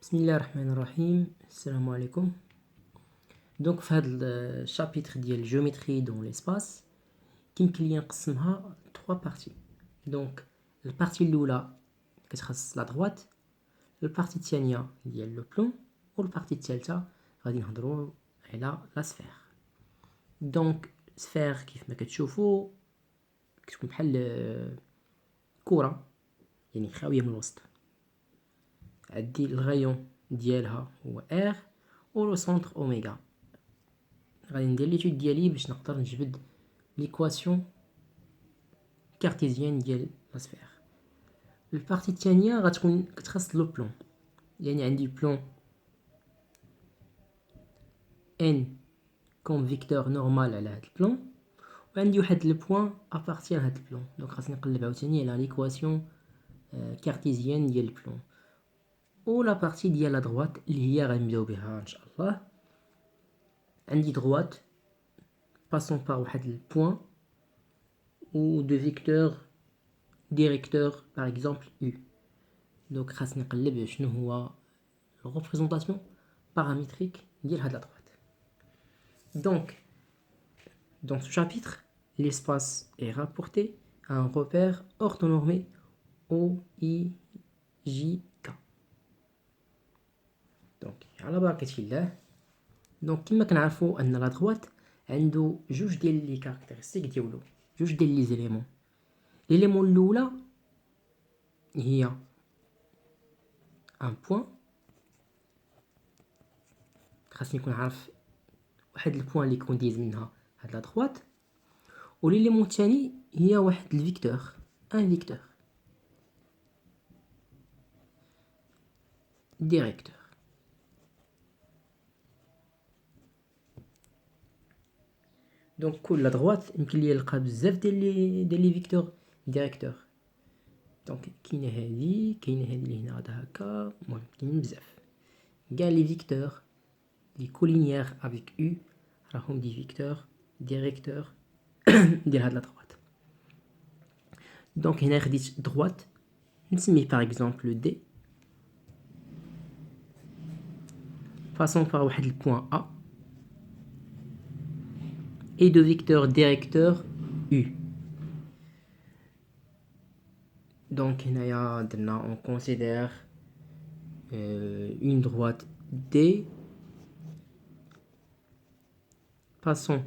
بسم الله الرحمن الرحيم. السلام عليكم. دونك في هذا الشابيتر ديال الجيومتري دون ليسباس كيمكن لي نقسمها 3 بارتي. دونك البارتي الاولى كتخص لا دروات، البارتي الثانيه ديال لو بلون، والبارتي الثالثه غادي نهضروا على لا سفير. دونك سفير كيف ما كتشوفوا كتكون بحال كره، يعني خاويه من الوسط. عندي الغيون ديالها هو ار و لو سونتر اوميغا. غادي ندير ليتود ديالي باش نقدر نجبد ليكواسيون كارتيزيان ديال لا سفير. البارتي الثانيه غتكون كتخص لو بلون، يعني عندي بلون ان كوم فيكتور نورمال على هاد البلون، وعندي واحد لو بوين ابارتيان هاد البلون. دونك خاصني نقلب عاوتاني على ليكواسيون كارتيزيان ديال البلون. و لا بارتي ديال لا دروات اللي هي غنبداو بها ان شاء الله. عندي دروات باسون بار واحد البوين ou de vecteurs directeurs par exemple U. Donc خاصني نقلب شنو هو الريبريزونطاسيون paramétrique ديال هاد لا droite. Donc dans ce chapitre, l'espace est rapporté à un repère orthonormé OIJK. Donc على بركة الله. دونك كما كنعرفوا ان لا دروات عنده جوج ديال لي كاركتيرستيك ديالو، جوج ديال لي زيليمون. ليليمون الاولى هي ان بوين، خاصني نكون عارف واحد البوين اللي يكون دايز منها هاد لا دروات. و ليليمون الثاني هي واحد الفيكتور، ان فيكتور ديريكتور. دونك كل دروات يمكن لي نلقى بزاف ديال لي فيكتور ديريكتور. دونك كاينه هادي، كاينه هادي اللي هنا غادا هكا، المهم كاينين بزاف. كاع لي فيكتور لي كولينيير افيك او راهم دي فيكتور ديريكتور ديال هاد لا دروات. دونك هنا خديت دروات نسميه باغ اكزومبل دي passant par واحد البوين A et de vecteur directeur U. Donc هنايا درنا on considère une droite D passant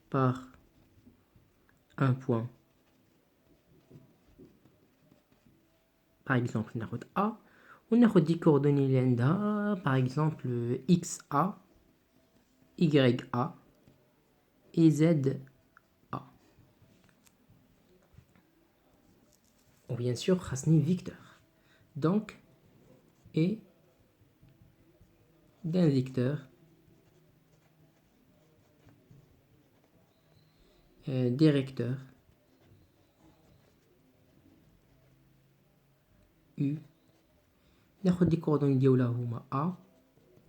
par un point, par exemple ناخد A وناخد دي coordonnées اللي عندها par exemple XA YA et ZA. Ou bien sûr خاصني vecteur. Donc et d'un vecteur directeur U. ناخد دي coordonnées ديالها هما A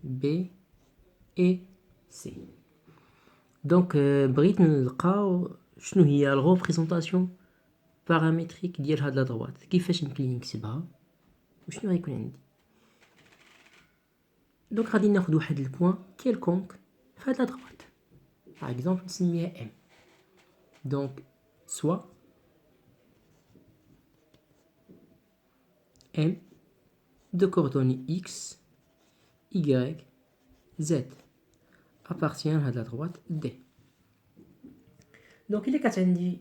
B et C. دونك بغيت نلقاو شنو هي الريبريزونطاسيون بارامتريك ديال هاد لا دروات، كيفاش يمكن لي نكتبها وشنو غيكون عندي. دونك غادي ناخد واحد البوين كيلكونك في هاد لا دروات، باغ اكزومبل نسميها ام. دونك سوا ام de coordonnées x y z appartient à la droite D. Donc il est qu'à عندي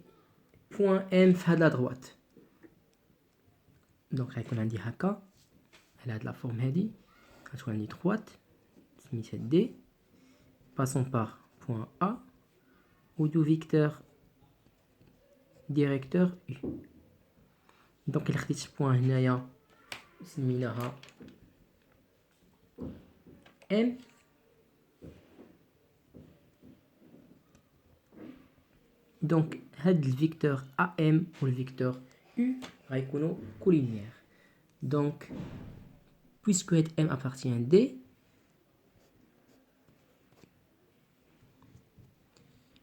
point M في هاد لا دروات، دونك غيكون عندي هكا على هاد لا فورم هادي، غتكون عندي دروات سميتها D passant par point A ou du vecteur directeur U. دونك إلا خديت point هنايا سميناها M. دونك هاد الفيكتور AM و الفيكتور U غيكونوا كولينيير. دونك puisque هاد M appartient à D,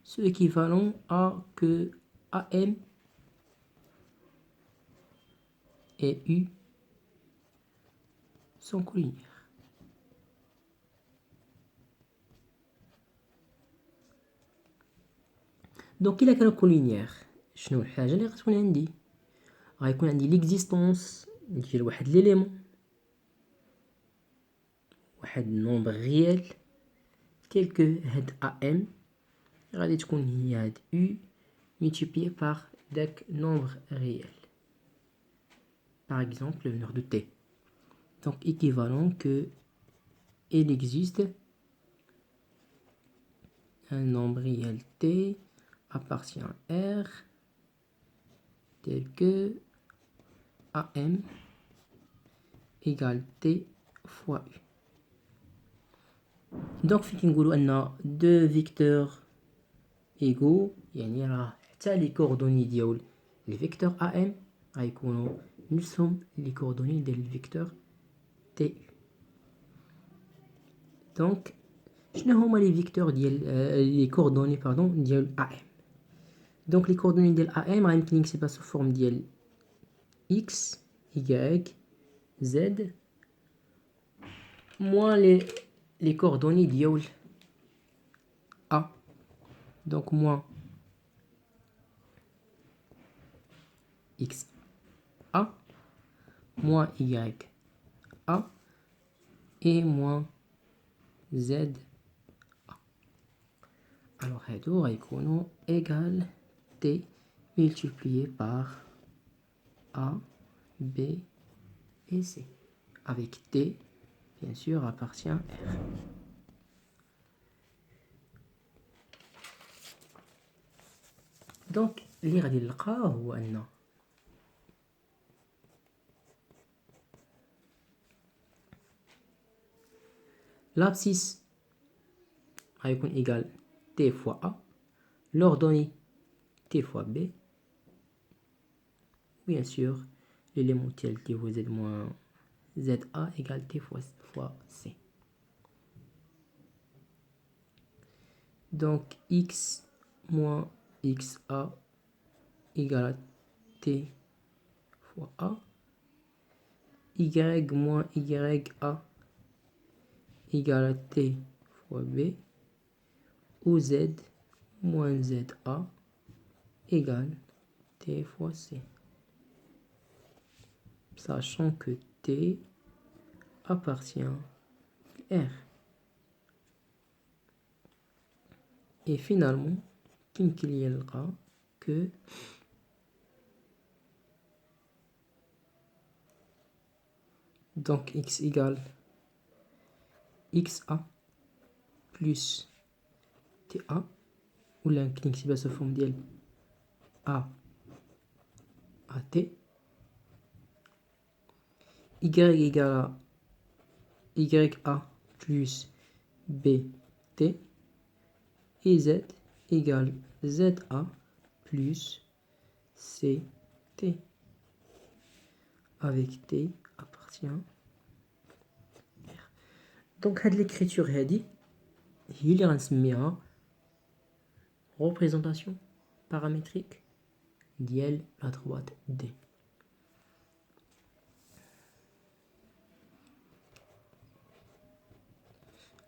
ce équivalent à que AM et U sont collinéaires. دونك إلا كانوا كولينيير شنو الحاجة اللي غتكون عندي؟ غيكون عندي ليكزيستونس ديال واحد ليليمون، واحد نومبر ريال تيل كو هاد ام غادي تكون هي هاد U multiplié par داك nombre réel. Par exemple, le nombre de T. Donc, équivalent que il existe un nombre réel T appartient à R tel que AM égale T fois U. Donc, فين نقولوا أن deux vecteurs égaux يعني راه حتى les coordonnées ديال les vecteurs AM غيكونوا نفسهم les coordonnées ديال الفيكتور TU. Donc شنو هما les vecteurs ديال les coordonnées pardon ديال AM. Donc les coordonnées ديال AM غيمكن نكتبها sous forme ديال X Y Z moins les coordonnées ديال A. Donc moins X A moins Y A et moins Z A. Alors هادو غيكونوا égal T multiplié par A, B et C. Avec T, bien sûr, appartient R. Donc, اللي غادي نلقاه هو أن l'abscisse غيكون égal T fois A, l'ordonnée T fois B, bien sûr, l'élément tel T fois Z moins ZA égale T fois C. Donc, X moins XA égale à T fois A, Y moins YA égale à T fois B, ou Z moins ZA égale T fois C. Sachant que T appartient à R. Et finalement, qu'il y aura que donc X égale XA plus TA, ou l'inclin qui va se former A à T, Y égale à YA plus BT, et Z égale ZA plus CT, avec T appartient R. Donc هاد l'écriture هادي هي اللي غنسميها représentation paramétrique ديال la droite D.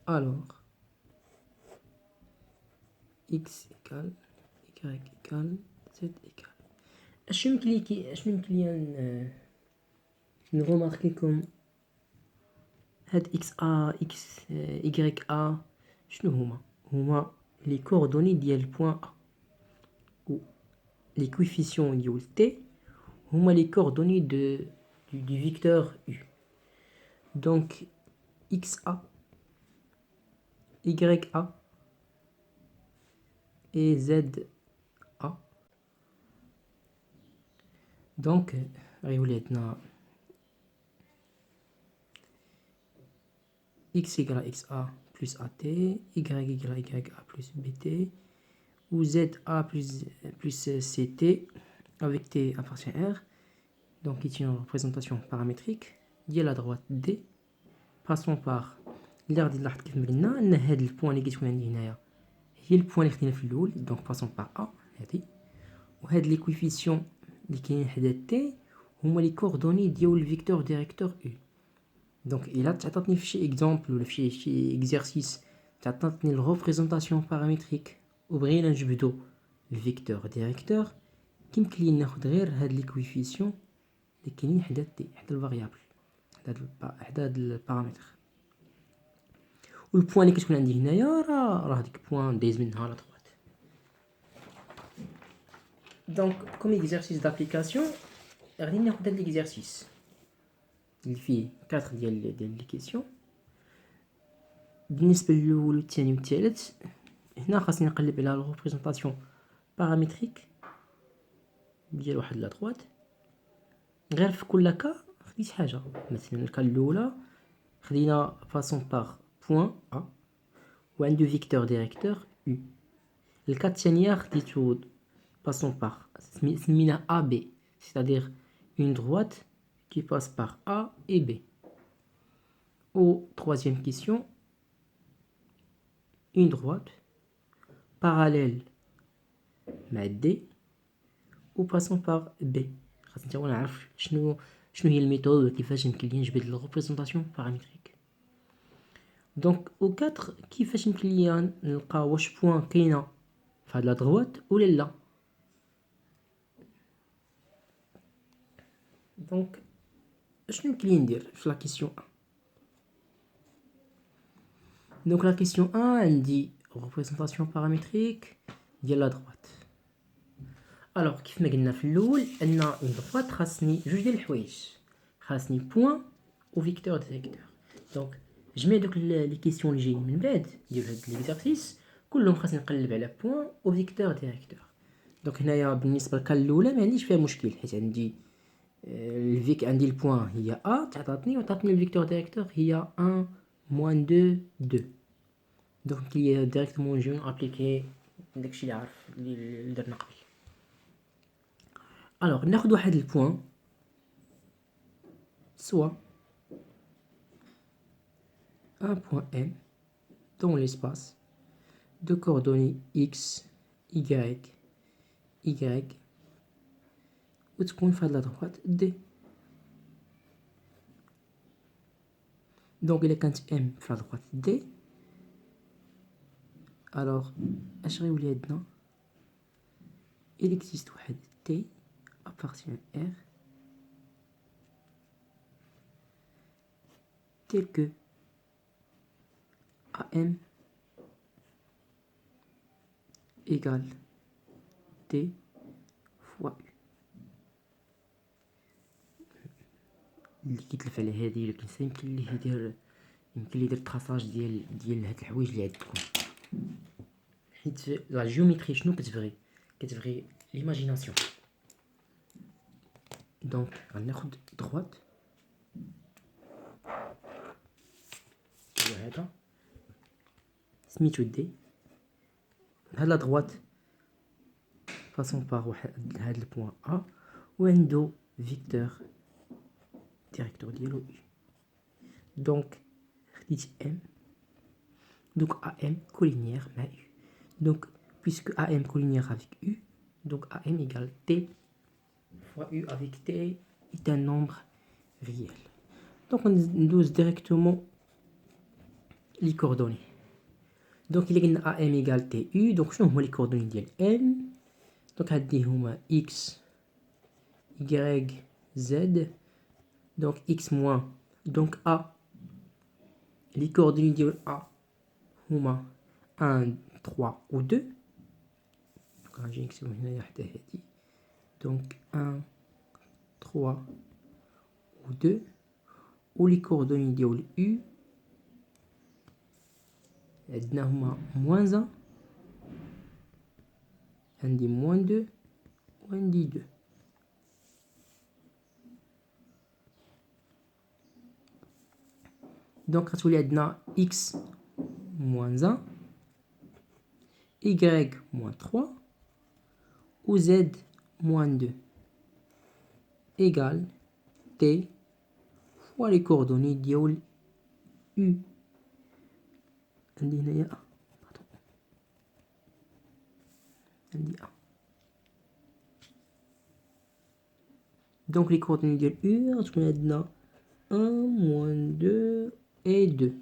Alors X égale Y égale Z égale. اش يمكن لي نغوماركيكم هاد X A X Y A شنو هما les coordonnées ديال البوان A ou les coefficients ديال T هما les coordonnées du vecteur U. Donc XA YA et ZA. Donc غيولي X égale à XA plus AT, Y égale à YA plus BT, ou ZA plus CT, avec T appartient R. Donc ici une représentation paramétrique ديال la droite D. Passons par اللي غادي نلاحظ كيف ما قلنا ان هاد البوان اللي كتكون عندي هنايا هي البوان اللي خدينا في الاول. دونك passons par A هادي، وهاد لي كويفيسيون اللي كاينين حدا تي هما لي كوردوني ديال الفيكتور ديريكتور U. دونك الا تعطاتني في شي اكزامبل ولا في شي اكزرسيس تعطاتني الريبريزونطاسيون بارامتريك وبغينا نجبدو الفيكتور ديريكتور، كيمكن لي ناخد غير هاد لي كويفيسيون اللي كاينين حدا تي حدا الفاريابل حدا هاد البارامتر. والبوان اللي كتكون عندي هنايا راه ديك بوان دايز منها لا droite. دونك كوم اكزرسيس دابليكاسيون غادي ناخد هاد ليكزرسيس اللي فيه 4 ديال لي كيسيون. بالنسبه للاول والثاني والثالث هنا خاصني نقلب على لا ريبريزونطاسيون بارامتريك ديال واحد لا droite. غير في كل كا خديت حاجه، مثلا الكا الاولى خدينا فاصون باغ بوين ا وعنده فيكتور ديريكتور U. الكا الثانيه خديتو passons par سمينا AB, c'est-à-dire une droite qui passe par A et B. Au troisième question, une droite parallèle مع D ou passons par B. خاصني تا نعرف شنو هي الميثود وكيفاش يمكن لي نجبد لا ريبريزونطاسيون بارامتريك. دونك او 4 كيفاش يمكن لي نلقى واش بوين كاينه في هاد لا دروات ولا لا. دونك شنو يمكن لي ندير في لا كيسيون 1. دونك لا كيسيون 1 عندي ريبريزونطاسيون بارامتريك ديال لا دروات. الوغ كيف ما قلنا في الاول ان اون دروات خاصني جوج ديال الحوايج، خاصني بوين و فيكتور ديريكتور. دونك جميع دوك لي كيسيون اللي جايين من بعد ديال هاد ليكزارسيس كلهم خاصني نقلب على بوين و فيكتور ديريكتور. دونك هنايا بالنسبه للكال الاولى ما عنديش فيها مشكل، حيت عندي الفيك عندي البوين هي ا تعطاتني وعطاتني الفيكتور ديريكتور هي 1 موان 2 2. دونك هي ديريكتومون نجيو ابليكي داكشي اللي عارف اللي درنا قبل. الوغ ناخد واحد البوين سوا un point M dans l'espace de coordonnées X, Y, Y وتكون في هاد لا droite D. دونك إلا كانت M في لا droite D الوغ اش غيولي عندنا؟ il existe واحد T appartient à R tel que AM égale T fois U. اللي كيتلف على هادي ولكن يمكن ليه يدير تراساج ديال هاد الحوايج اللي عندكم، حيت لا جيومتري شنو كتبغي ليماجيناسيون. دونك غناخد دروات هو هذا سميتو دي. هاد لا دروات فاصون باغ واحد هاد البوين ا وعندو فيكتور ديريكتور ديالو U. دونك خديت M donc AM collinéaire مع U. Donc puisque AM collinéaire avec U, donc AM égale T fois U avec T est un nombre réel. Donc on douze directement les coordonnées. Donc il y a AM égale TU. Donc je vais les coordonnées de M. Donc هما X, Y, Z. Donc X moins. Donc A. Les coordonnées de A هما 1, 3 ou 2. Donc غنجي نكتبو هنايا حتى هادي. Donc 1, 3 ou 2. و les coordonnées ديال U عندنا هما moins 1 عندي moins 2 وعندي 2. دونك غتولي عندنا x moins 1 y moins 3 و z moins 2 égale t fois les coordonnées ديال u. عندي هنايا عندي Donc les coordonnées de U, on a 1, moins 2 et 2.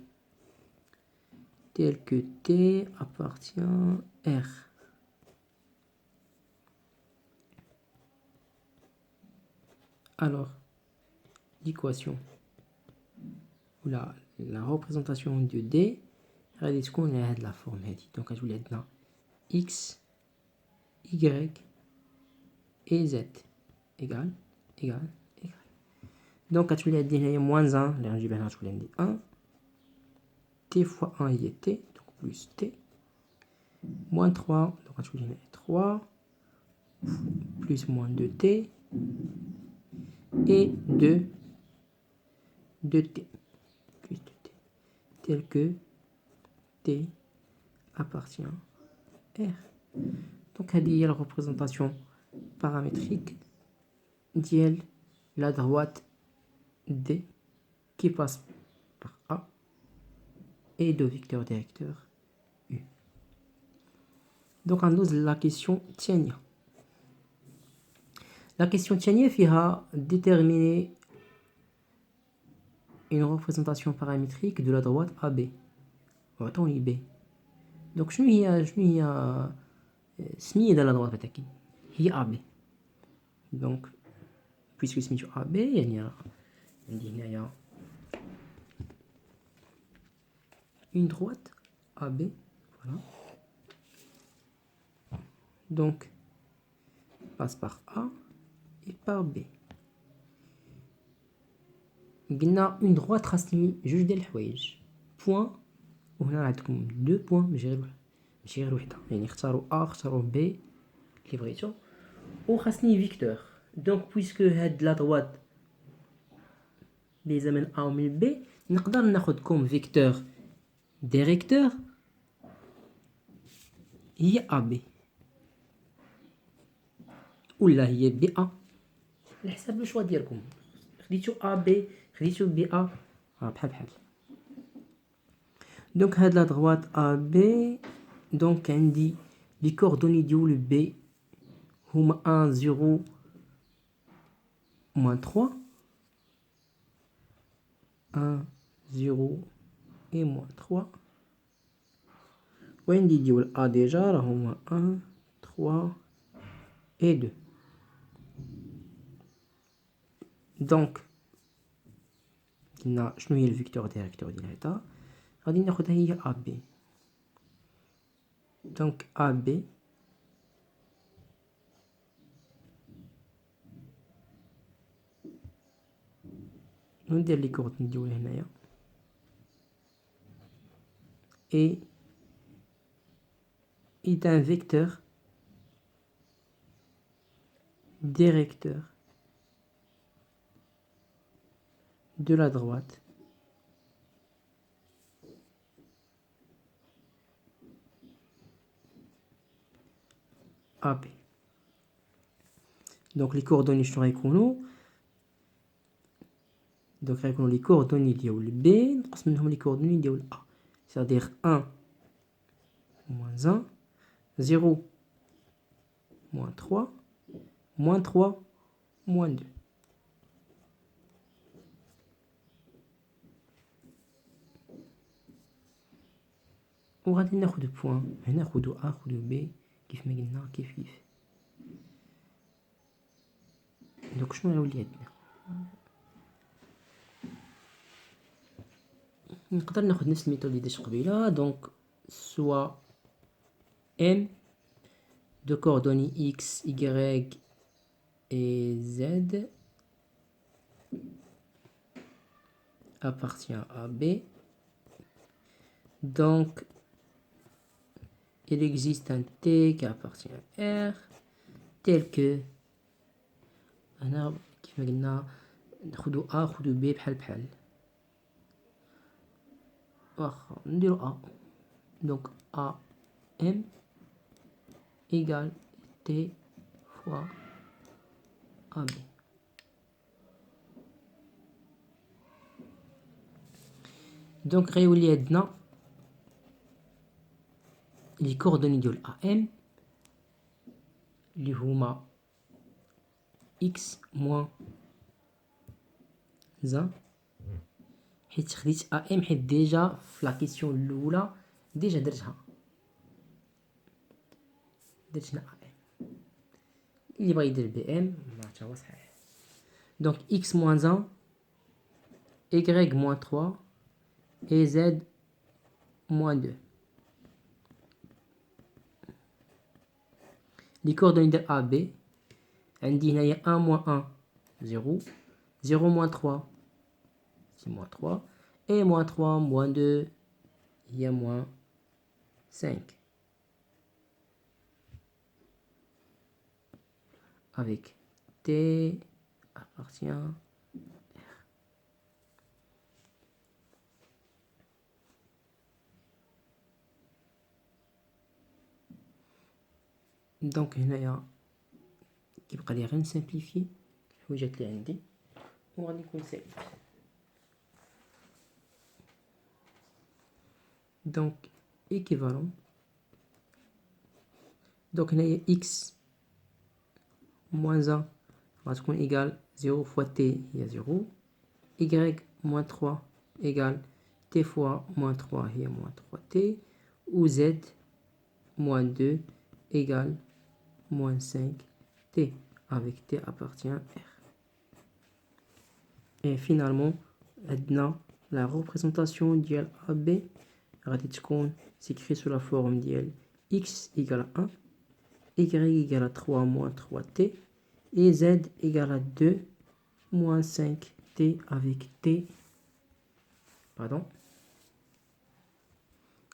Tel que T appartient à R. Alors, l'équation, ou la représentation de D, regardez ce qu'on a de la forme. Donc, je voulais dire X, Y et Z égale. Donc, je voulais dire moins 1, là, je voulais dire 1. T fois 1 est T, donc plus T. Moins 3, donc je voulais dire 3. Plus moins 2T. Et 2 T. Plus 2T. Tel que T appartient à R. Donc, il y a la représentation paramétrique d'IL, la droite D qui passe par A et de vecteur directeur U. Donc, on pose la question tienne. La question tienne fera déterminer une représentation paramétrique de la droite AB. Attends, B. Donc, je suis سمية على droite بتاعك هي AB. Donc, puisque سميتو AB يعني عندي هنايا une droite AB, voilà. Donc, passe par A et par B. قلنا une droite خاصني جوج ديال الحوايج point وهنا عندكم دو بوين ماشي غير وحده يعني اختاروا A اختاروا B اللي بغيتو وخاصني فيكتور. دونك بويسكو هاد لا droite ليزا من A ومن B نقدر ناخد كوم فيكتور ديريكتور هي AB ولا هي BA على حساب لو شوا ديالكم. خديتو AB خديتو BA بحال. دونك هاد لا droite AB دونك عندي لي كوردوني ديال B هما 1 0 moins 3 1 0 et moins 3 وعندي ديال A ديجا راه هما 1 3 et 2. دونك قلنا شنو هي الفيكتور ديريكتور ديال هذا غادي ناخدها هي AB. دونك AB ندير لي كوردوني ديالها هنايا et est un vecteur directeur de la droite AB. Donc les coordonnées شنو غيكونوا donc غيكونوا les coordonnées ديال B نقص منهم les coordonnées ديال A, c'est-à-dire 1 moins 1 0 moins 3 moins 3 moins 2. وغادي ناخد بوين هنا ناخدو A ناخدو B كيف ما قلنا كيف دوك شنو غيولي عندنا نقدر ناخد نفس الميثود اللي درت قبيله. دونك سوا M de coordonnées X, Y et Z appartient à B. Donc, il existe un T qui appartient à R, tel que كيف ما قلنا ناخدو A ناخدو B بحال واخا نديرو A. Donc A M égale T fois AB. Donc غيولي عندنا les coordonnées ديال AM اللي هما X moins زا حيت خديت ا ام حيت ديجا في لا كيسيون الاولى ديجا درت هنا ا ام. اللي بغا يدير بي ام ما حتى هو صحيح. دونك x moins 1 y moins 3 et z moins 2. les coordonnées de A, B عندي هنايا 1 moins 1 0 0 moins 3 c'est moins 3 et moins 3 moins 2 il y a moins 5 avec T appartient R. دونك هنايا كيبقى لي غير نسامبليفي الحويجات اللي عندي وغادي نكون سالي. دونك équivalent. دونك هنايا x moins 1 غتكون égal 0 fois t هي 0 y moins 3 égal t fois moins 3 هي moins 3t ou z moins 2 égal moins 5t avec t appartient R. Et finalement عندنا la représentation ديال AB غادي تكون s'écrit sous la forme ديال x égale à 1 y égale à 3 moins 3t et z égale à 2 moins 5t avec t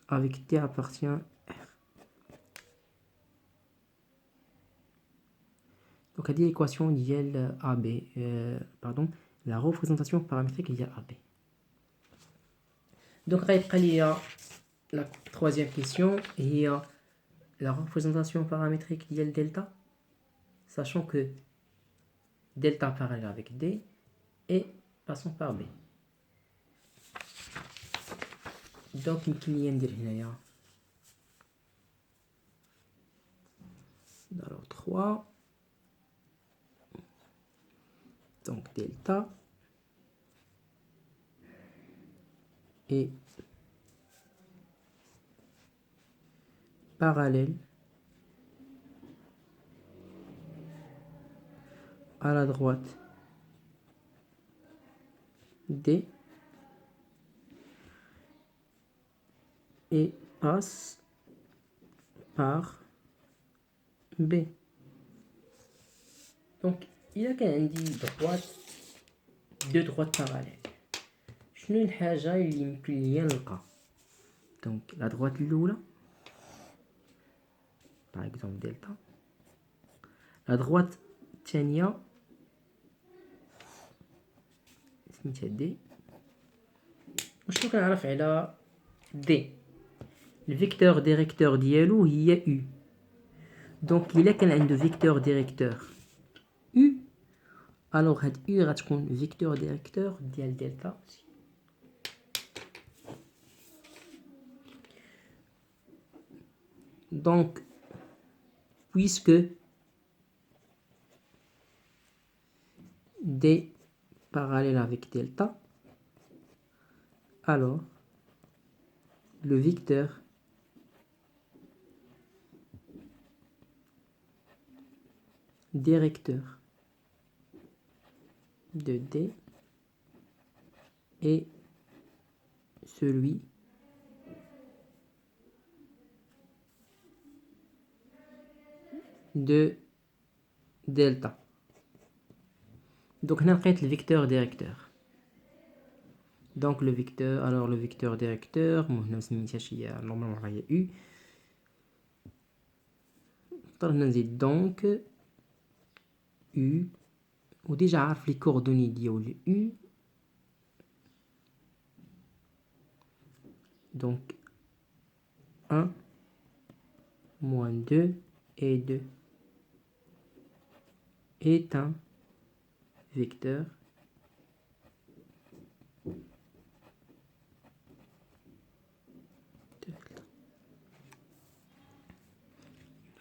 avec t appartient R. Donc هذه l'équation ديال AB la représentation paramétrique ديال AB. Donc غيبقى ليا la troisième question هي la représentation paramétrique ديال delta, sachant que delta parallèle avec D et passons par B. Donc يمكن ليا ندير هنايا alors 3 donc delta est parallèle à la droite D et passe par B. Donc il y a كان عندي deux droites parallèles. شنو الحاجة اللي يمكن ليا نلقى؟ donc la droite الأولى par exemple delta, la droite الثانية سميتها دي. وشنو كنعرف على دي؟ الفيكتور ديريكتور ديالو هي U. دونك إلا كان عنده فيكتور ديريكتور U alors هاد U غتكون فيكتور ديريكتور ديال دلتا. Donc puisque D parallèle avec delta, alors le vecteur directeur de D est celui de delta. Donc, on a le vecteur directeur. Donc, le vecteur directeur, normalement, il y a U. Donc, U, ou déjà, les coordonnées de U. Donc, 1, moins 2 et 2 est un vecteur delta.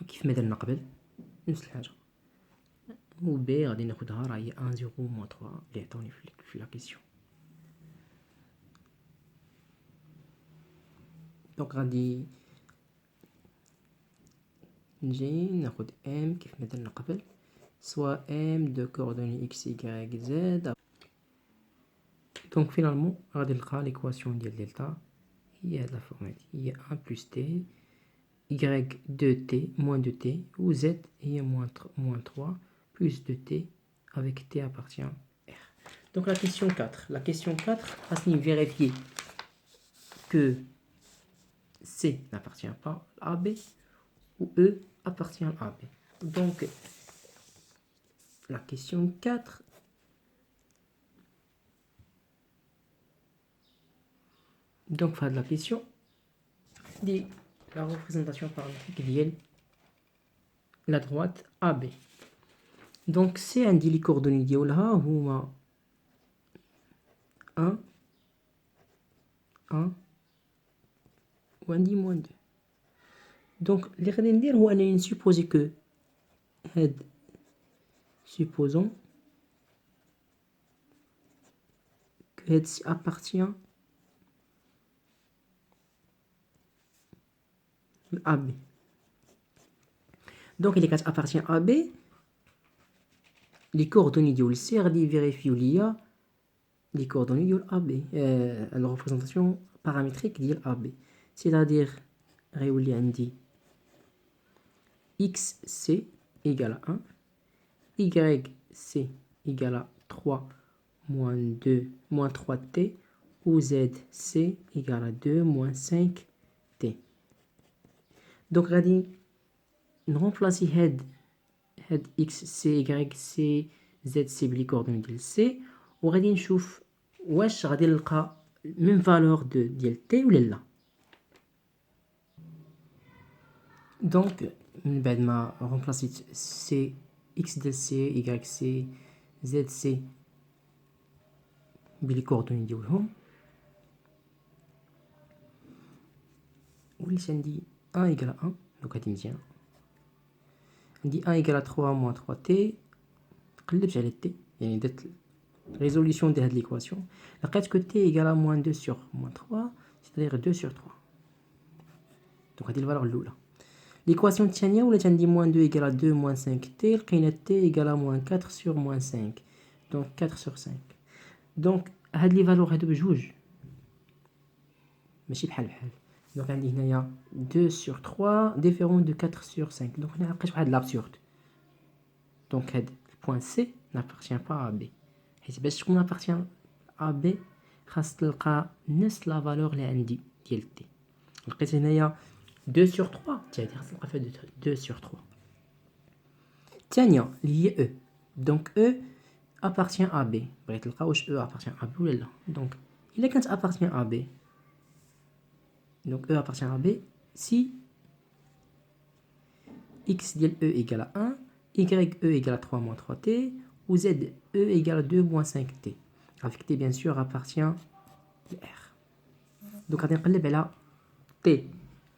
كيف ما درنا قبل نفس الحاجة و B غادي ناخدها راهي 1 0 moins 3 اللي عطاوني في لا كيسيون. دونك غادي نجي ناخد M كيف ما درنا قبل، soit M de coordonnées x, y, z. دونك فينالمون غادي نلقى ليكواسيون ديال دلتا هي هاد لا فورم هادي، هي 1 plus t y 2t moins 2t ou z هي moins 3 plus 2t avec t appartient R. Donc la question 4. La question 4, va vérifier que C n'appartient pas à AB ou E appartient à AB. Donc la question 4, donc faire de la question dit la représentation paramétrique de la droite AB. Donc c'est un dit les coordonnées ديالها هما 1 1 وعندي moins 2. Donc اللي غادي ندير هو انني نسيبوزي كو هاد supposons que هاد سي appartient à B. Donc il est appartient à B, les coordonnées ديال C غادي يفيريفيو ليا les coordonnées ديال AB, la représentation paramétrique ديال AB, c'est-à-dire غيولي عندي xc égale à 1, yc égale à 3 moins 2 moins 3t ou zc égale à 2 moins 5t. Donc غادي نرمبلاسي هاد x c y c z c بلي كوردوني ديال c وغادي نشوف واش غادي نلقى ميم فالور ديال t ولا لا. دونك من بعد ما رمبلاسيت c x ديال c y c z c بلي كوردوني ديالهم وليت عندي 1 égale 1. دونك هادي مزيانه. عندي 1 égale 3 moins 3t. قلبت على t يعني درت résolution de l'équation. لقيت que t égale à moins 2 sur moins 3, c'est-à-dire 2 sur 3. Donc هذه الفالور الاولى. l'équation الثانيه ولات عندي moins 2 égale à 2 moins 5t. لقينا t égale à moins 4 sur moins 5, donc 4 sur 5. donc هاد لي فالور هادو بجوج ماشي بحال. donc عندي هنايا 2 sur 3 différent de 4 sur 5. donc هنا لقيت واحد l'absurde. donc هاد point C n'appartient pas à B. حيت باش تكون appartient à B خاص تلقى نفس لا فالور اللي عندي ديال t. لقيت هنايا 2 sur 3 تاعي خاص نلقى فيها 2 sur 3. الثانيه اللي هي E. donc E appartient à B. بغيت نلقى واش E appartient à B ولا لا. donc الا كانت appartient à B, donc E appartient à B si x ديال E égale à 1, y E égale à 3 moins 3t ou z E égale à 2 moins 5t, avec t bien sûr appartient à R. donc غادي نقلب على t,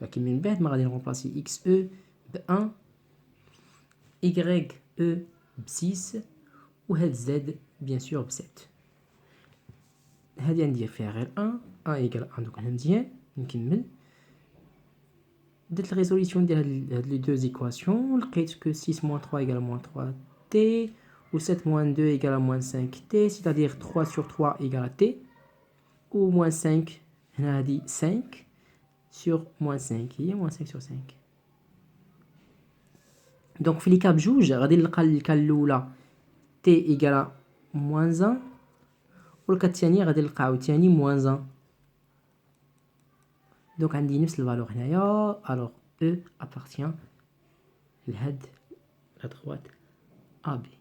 لكن من بعد ما غادي نرمبلاسي x E ب 1, y E ب 6 وهاد z bien sûr ب 7. هادي ندير فيها غير 1 égale 1. donc هنا مزيان نكمل. درت الريزوليسيون ديال هاد لي دو زيكواسيون. لقيت كو 6 moins 3 égale moins 3t ou 7 moins 2 égale à moins 5t, c'est-à-dire 3 sur 3 égale à t ou moins 5. هنا هادي 5 sur moins 5 هي moins 5 sur 5. donc في لي كا بجوج غادي نلقى الكا الاولى t égale à moins 1 والكا الثانيه غادي نلقى عاوتاني moins 1. donc عندي نفس الفالور هنايا. alors E appartient لهاد la droite AB.